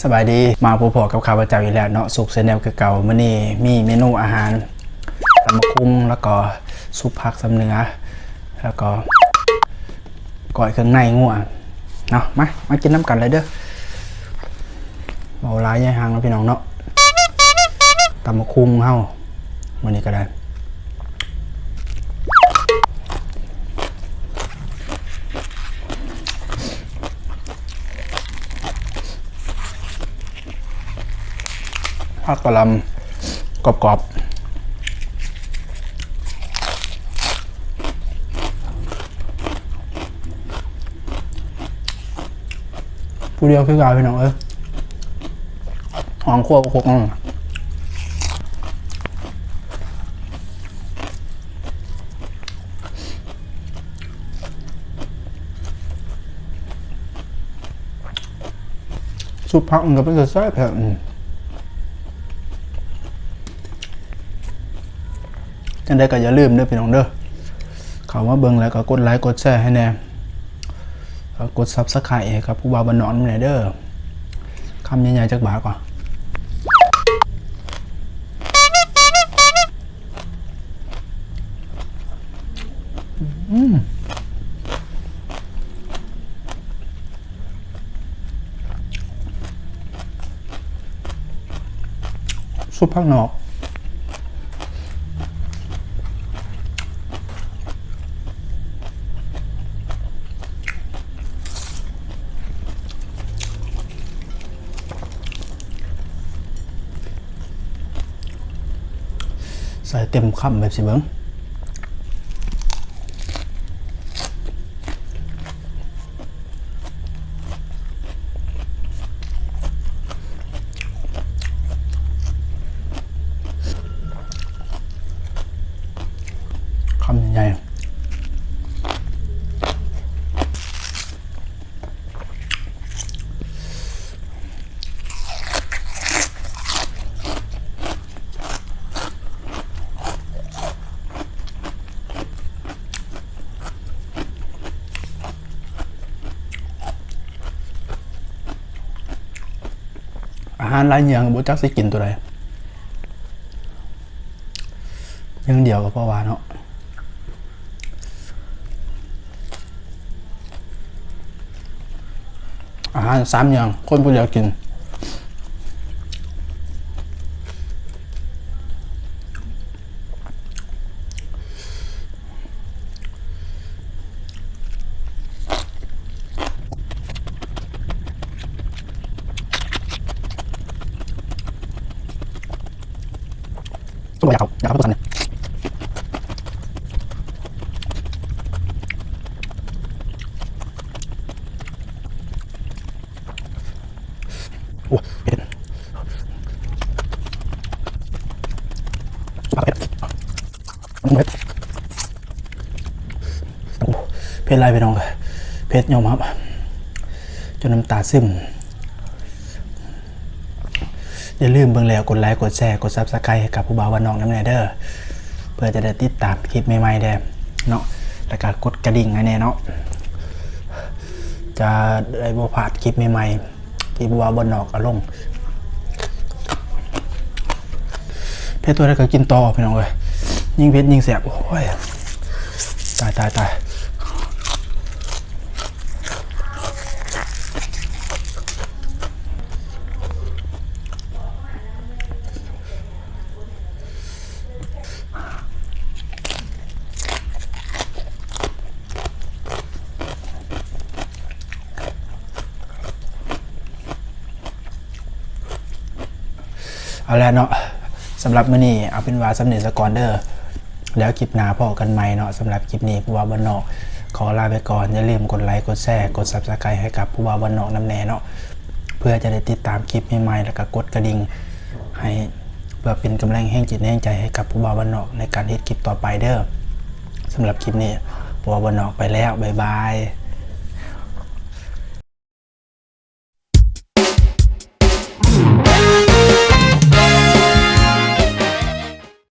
สบายดีมาพบกับข้าวประจำอีกแล้วเนาะสุกเซนแนลคือเก่ามื้อนี้มีเมนูอาหารตำบักหุ่งแล้วก็ซุปผักสำเนื้อแล้วก็ก้อยเครื่องในงัวเนาะมากินน้ำกันเลยเด้อเบาหลายย่างหางแล้วพี่น้องเนาะตำบักหุ่งเฮามื้อนี้ก็ได้ผักกะหล่ำกรอบๆผู้เดียวคือกาวพี่น้องหอมคั่วโคกซุปผักมันก็เป็นแซ่บแบบจังได้ก็อย่าลืมเด้อพี่น้องเด้อเข้ามาเบิ่งแล้วก็กดไลค์กดแชร์ให้แน่กด Subscribe ให้กับผู้บ่าวบ้านนอกนี่เด้อคำใหญ่ๆจักบาทก่อนซุปผักนอกใส่เต็มคำแบบสิเบิ้งคำใหญ่อาหารหลายอย่างบ่จักสิกินตัวใดยังเดียวกับพ่อวาเนาะอาหาร3อย่างคนผู้เดียวกินตัวอยากเอาตัวสั่นเนี่ยโอ้เผ็ดปากเผ็ดเผ็ดโอ้เผ็ดไรไปน้องเผ็ดยอมครับจนน้ำตาซึมอย่าลืมเบิ่งแล้วกดไลค์กดแชร์กด Subscribe ให้กับผู้บ่าวบ้านนอกน้ำแน่เด้อเพื่อจะได้ติดตามคลิปใหม่ๆเด้อเนาะแล้วก็กดกระดิ่งให้แน่เนาะจะได้บ่พลาดคลิปใหม่ๆที่ผู้บ่าวบ้านนอกเอาลงเพชรตัวได้ก็กินต่อพี่น้องเลยยิ่งเพชรยิ่งแสบโอ้ยตายเอาแล้วเนาะสำหรับมื้อนี้เอาเป็นว่าสำเร็จสกอนเด้อแล้วคลิปหน้าพอกันใหม่เนาะสำหรับคลิปนี้ผู้บ่าวบ้านนอกขอลาไปก่อนอย่าลืมกดไลค์กดแชร์กด Subscribe ให้กับผู้บ่าวบ้านนอกน้ำแน่เนาะเพื่อจะได้ติดตามคลิปใหม่ๆแล้วก็กดกระดิ่งให้เพื่อเป็นกำลังแห่งจิตแห่งใจให้กับผู้บ่าวบ้านนอกในการเฮ็ดคลิปต่อไปเด้อสำหรับคลิปนี้ผู้บ่าวบ้านนอกไปแล้วบ๊ายบาย